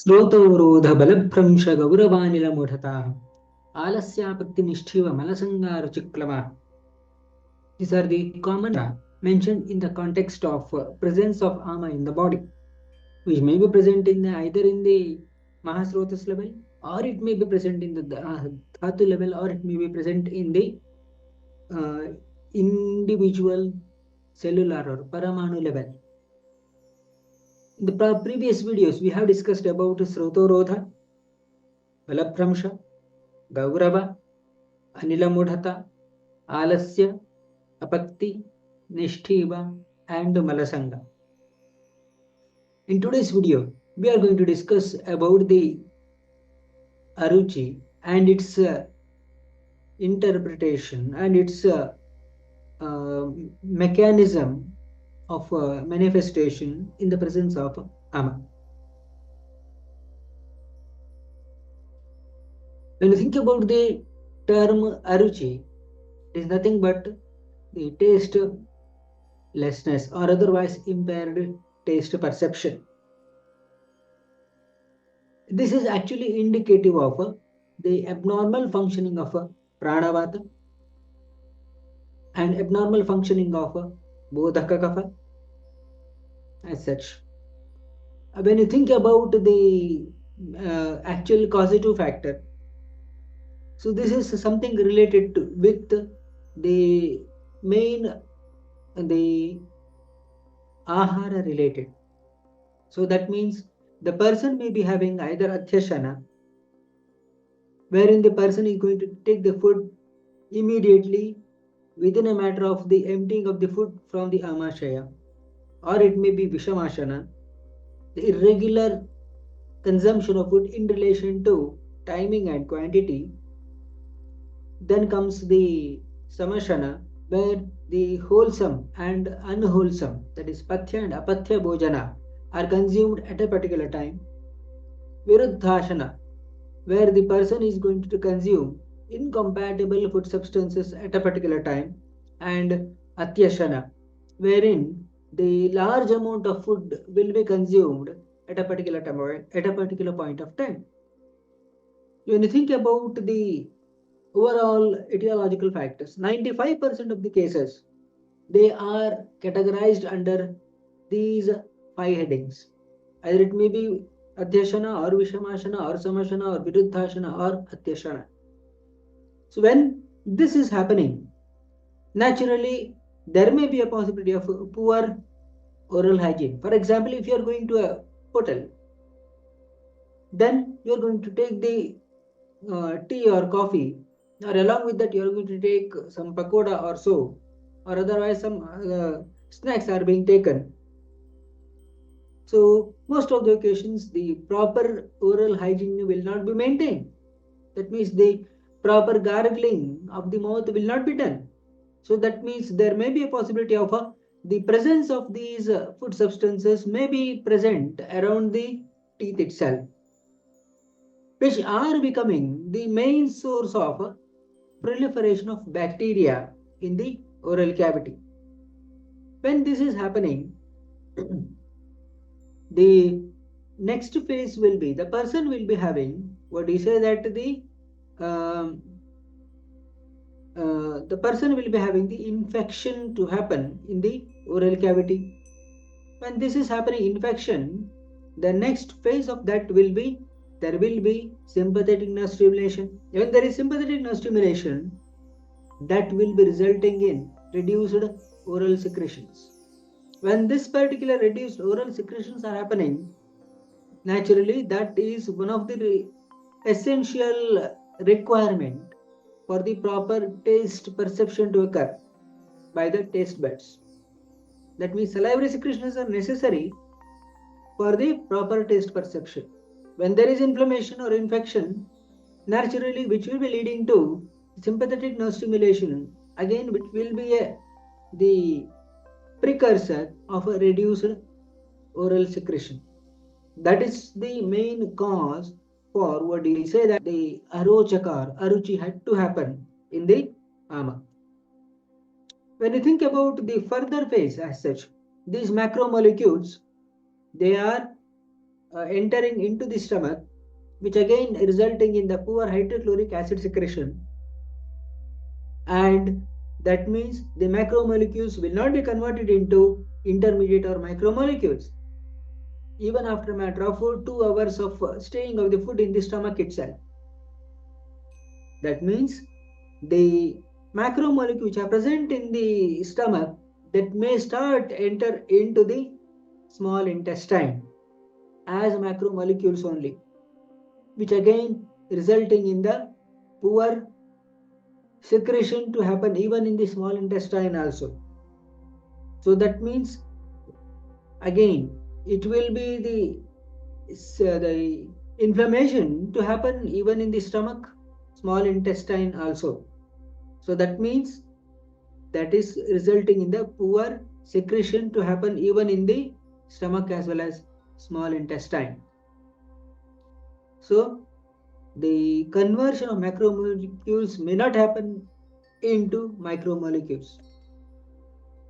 ಶ್ರೋತೋರೋಧ ಬಲಭ್ರಂಶ ಗೌರವಾನಿಲ ಮೂಢತಾ ಆಲಸ್ಯಾಪತ್ತಿ ನಿಷ್ಠಿವ ಮಲಸಂಗಾರ ಚಿಕ್ಲಮ. These are the common mentioned in the context of presence of ama in the body, which may be present in either in the Mahasrotas level, or it may be present in the Dhatu level, or it may be present in the individual cellular or paramanu level. In the previous videos, we have discussed about Srotorodha, Balabhramsha, Gaurava, Anilamudhata, Alasya, Apatti, Nishtiva, and Malasanga. In today's video, we are going to discuss about the Aruchi and its interpretation and its mechanism of manifestation in the presence of Ama. When you think about the term Aruchi, it is nothing but the tastelessness or otherwise impaired taste perception. This is actually indicative of the abnormal functioning of Pranavata and abnormal functioning of Bodhaka Kapha as such. When you think about the actual causative factor, so this is something related with the main the ahara related. So that means the person may be having either athyashana, wherein the person is going to take the food immediately within a matter of the emptying of the food from the amashaya, or it may be vishamashana, the irregular consumption of food in relation to timing and quantity. Then comes the samashana, where the wholesome and unwholesome, that is pathya and apathya bhojana, are consumed at a particular time. Viruddhashana, where the person is going to consume incompatible food substances at a particular time, and atyashana, wherein the large amount of food will be consumed at a particular time, at a particular point of time. When you think about the overall etiological factors, 95% of the cases, they are categorized under these 5 headings. Either it may be adhyashana or vishamashana or samashana or viruddhashana or atyashana. So when this is happening, naturally there may be a possibility of poor oral hygiene. For example, if you are going to a hotel, then you are going to take the tea or coffee, or along with that you are going to take some pakoda or so, or otherwise some snacks are being taken. So most of the occasions the proper oral hygiene will not be maintained. That means the proper gargling of the mouth will not be done. So that means there may be a possibility of the presence of these food substances may be present around the teeth itself, which are becoming the main source of proliferation of bacteria in the oral cavity. When this is happening, the next phase will be the person will be having what you say that the person will be having the infection to happen in the oral cavity. When this is happening, infection, the next phase of that will be there will be sympathetic nerve stimulation. When there is sympathetic nerve stimulation, that will be resulting in reduced oral secretions. When this particular reduced oral secretions are happening, naturally that is one of the essential requirement for the proper taste perception to occur by the taste buds. That means salivary secretions are necessary for the proper taste perception. When there is inflammation or infection, naturally which will be leading to sympathetic nerve stimulation, again which will be the precursor of a reduced oral secretion. That is the main cause for what we say that the Arochaka or Aruchi had to happen in the Ama. When you think about the further phase as such, these macromolecules, they are entering into the stomach, which again resulting in the poor hydrochloric acid secretion. And that means the macromolecules will not be converted into intermediate or micromolecules even after a matter of 2 hours of staying of the food in the stomach itself. That means the macromolecules which are present in the stomach that may start enter into the small intestine as macromolecules only, which again resulting in the poor secretion to happen even in the small intestine also. So that means again it will be the inflammation to happen even in the stomach, small intestine also. So that means that is resulting in the poor secretion to happen even in the stomach as well as small intestine. So the conversion of macromolecules may not happen into micromolecules.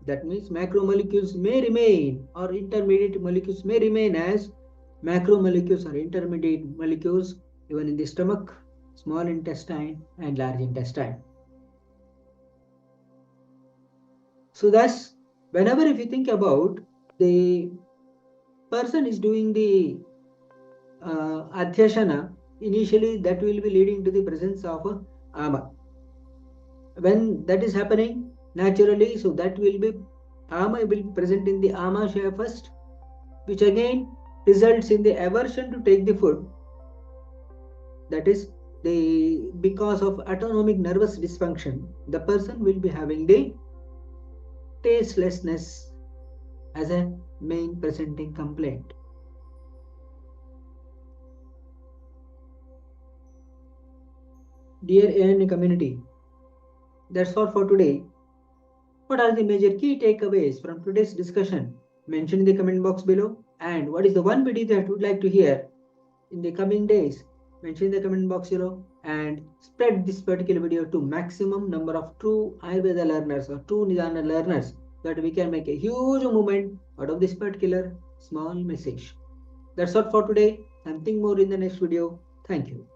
That means macromolecules may remain or intermediate molecules may remain as macromolecules or intermediate molecules even in the stomach, small intestine and large intestine. So thus, whenever if you think about the person is doing the adhyasana, initially that will be leading to the presence of ama. When that is happening naturally, so that will be ama will be present in the amashaya first, which again results in the aversion to take the food. That is the because of autonomic nervous dysfunction, the person will be having the tastelessness as a main presenting complaint. Dear AN community, that's all for today. What are the major key takeaways from today's discussion? Mention in the comment box below. And what is the one video that you would like to hear in the coming days? Mention in the comment box below and spread this particular video to maximum number of true Ayurveda learners or true Nidana learners so that we can make a huge movement out of this particular small message. That's all for today. Something more in the next video. Thank you.